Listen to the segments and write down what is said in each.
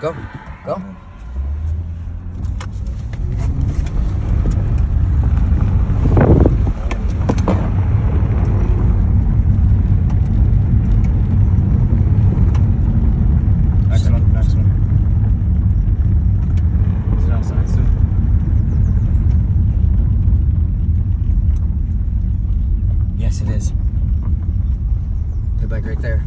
go. Go. Maximum. Is it outside still? Yes, it is. Pit bike right there.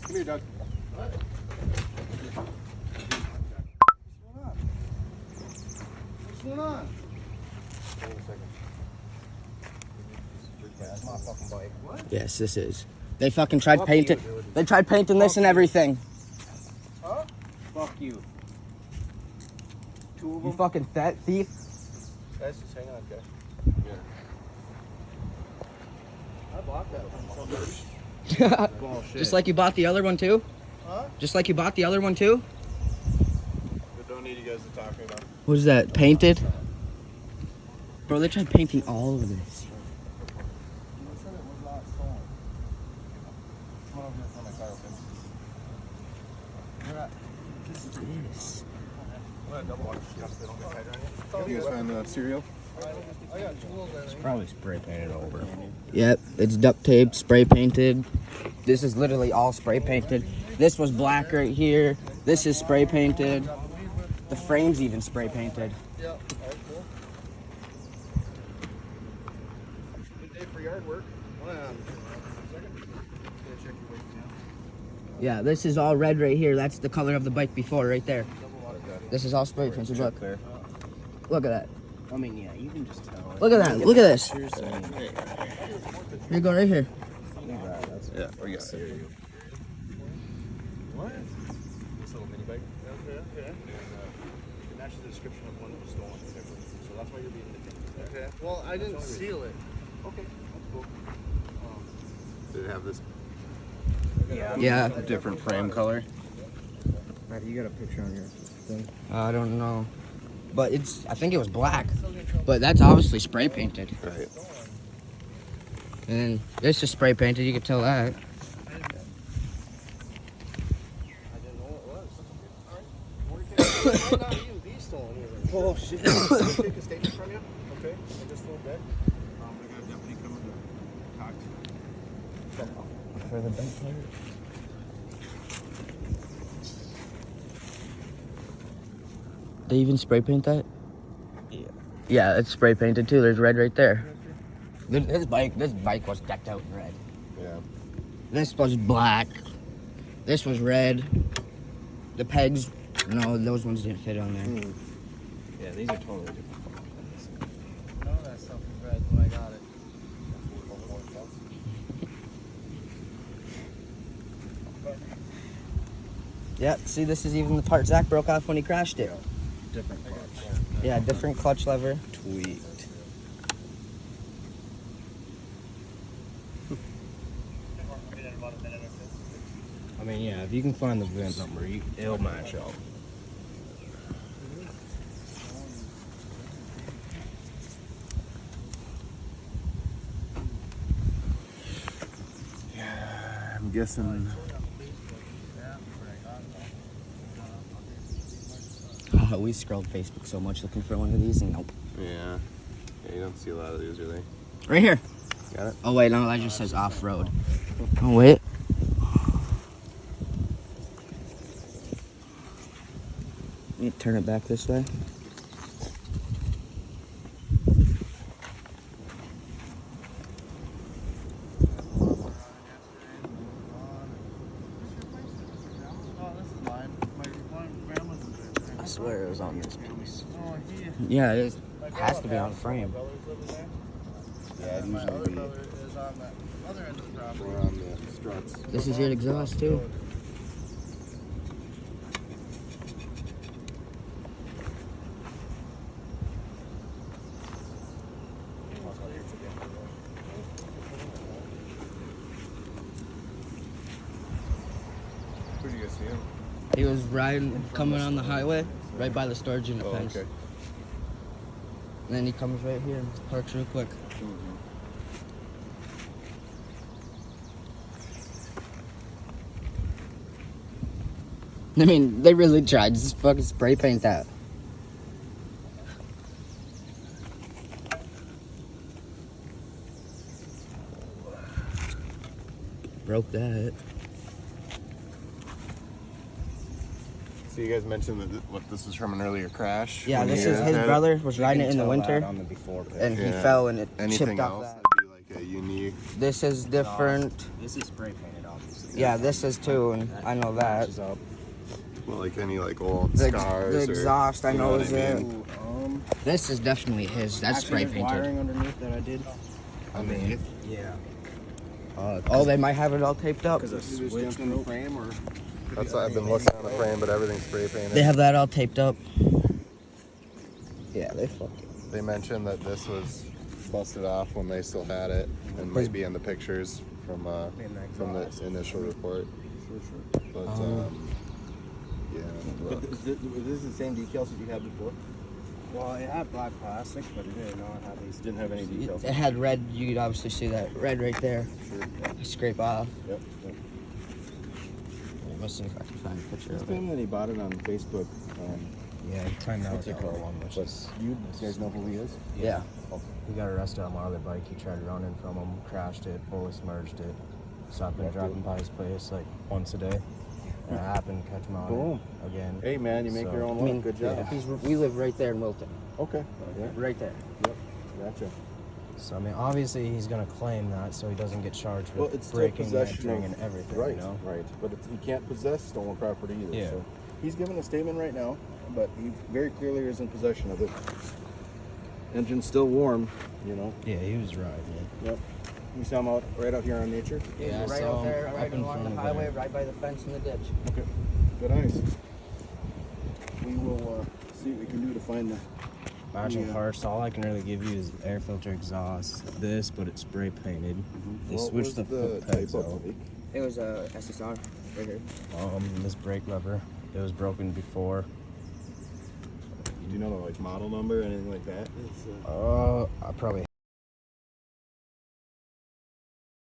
Come here, Doug. What? What's going on? Hold on a second. Yeah, that's my fucking bike. What? Yes, this is. They fucking tried painting. They tried painting this and everything. Huh? Fuck you. Two of them? You fucking fat thief. Guys, just hang on, okay? Yeah. I bought that from somebody. Bullshit. Just like you bought the other one too? Huh? Just like you bought the other one too? I don't need you guys to talk to me about it. What is that? Painted? Bro, they tried painting all of this. This. You guys find the cereal? It's probably spray painted over. Yep, it's duct taped, spray painted. This is literally all spray painted. This was black right here. This is spray painted. The frame's even spray painted. Yeah. All right, cool. Good day for yard work. Yeah, this is all red right here. That's the color of the bike before right there. This is all spray painted. Look. Look at that. I mean, yeah, you can just tell. Look at that. Look at this. Seriously. You're going right here. Yeah, we got it. What? This little mini bike. Okay. And it matches the description of one that was stolen. So that's why you're being detained. Okay. Well, I didn't seal it. Okay, that's cool. Did it have this? Yeah. Different frame color. Matt, you got a picture on your thing? I don't know. But I think it was black. But that's obviously spray painted. Right. And then this is spray painted, you could tell that. I didn't know what it was. Alright. Might not even be stolen either. Oh shit. Can I take a statement from you? Okay. In just a little bit. I got a deputy coming to talk to you. For the bike player. They even spray paint that? Yeah. Yeah, it's spray painted too. There's red right there. This bike was decked out in red. Yeah. This was black. This was red. The pegs, no, those ones didn't fit on there. Yeah, these are totally different. None of that stuff was red when I got it. Yep, see, this is even the part Zach broke off when he crashed it. Different clutch. Yeah, different clutch lever. Tweaked. I mean, yeah, if you can find the VIN number, it'll match up. Yeah, I'm guessing. Oh, we scrolled Facebook so much looking for one of these, and nope. Yeah. Yeah, you don't see a lot of these, really. Right here. Got it? Oh wait, no, that just says off-road. Oh wait. Let me turn it back this way. I swear it was on this piece. Yeah, it is. It has to be on frame. Yeah, it usually be. We're on the struts. This is your exhaust too. He was coming on the highway, right by the storage unit fence. Okay. And then he comes right here and parks real quick. I mean, they really tried. Just fucking spray paint that. Broke that. So you guys mentioned that what this is from an earlier crash. Yeah, when this you is guys his had it? brother was riding it in the Tell that winter, on the before picture. and he Yeah. fell and it Anything chipped off else that. that'd be like a unique. This is different. This is spray painted, obviously. Yeah, this is too, and I know that. Matches up. Well, like any like old The scars. exhaust, or, I you know what is I it. mean? This is definitely his. That's Actually, spray there's painted. wiring underneath that I did. I mean, Yeah. Oh, they might have it all taped up. Because a Is it switch just in the broke. frame or? That's what I've been looking on the frame, but everything's spray painted. They have that all taped up. Yeah, they fucked it. They mentioned that this was busted off when they still had it, and might be in the pictures from the initial report. But yeah. But is this the same decals that you had before? Well, it had black plastic, but it did not have these. Didn't have any decals. It had red. You could obviously see that red right there. Scrape off. Yep. Let me see if I can find a picture He's of it. claiming that he bought it on Facebook. Yeah, he timed out What's the it other called? one, which But is. you guys know who he is? Yeah. He got arrested on my other bike. He tried running from him, crashed it, fully submerged it. So I've been driving by his place like once a day. And I happened to catch him on Boom. it again. Hey man, you make So, your own I luck. mean, Good job. we live right there in Wilton. Okay. Yeah. Right there. Yep. Gotcha. So I mean, obviously he's gonna claim that, so he doesn't get charged with Well, it's still breaking, possession entering, of, and everything. Right. You know? Right. But he can't possess stolen property either. Yeah. So he's giving a statement right now, but he very clearly is in possession of it. Engine's still warm. You know. Yeah, he was riding it. Yep. You saw him out right out here on nature. Yeah, right so out there, up right in along front the of highway, there. right by the fence in the ditch. Okay. Good eyes. We will see what we can do to find the. Matching Yeah. parts. All I can really give you is air filter exhaust. This, but it's spray painted. They What switched was the foot type pegs of out. the leak? It was a SSR right here. This brake lever, it was broken before. Do you know the like model number or anything like that? It's, I probably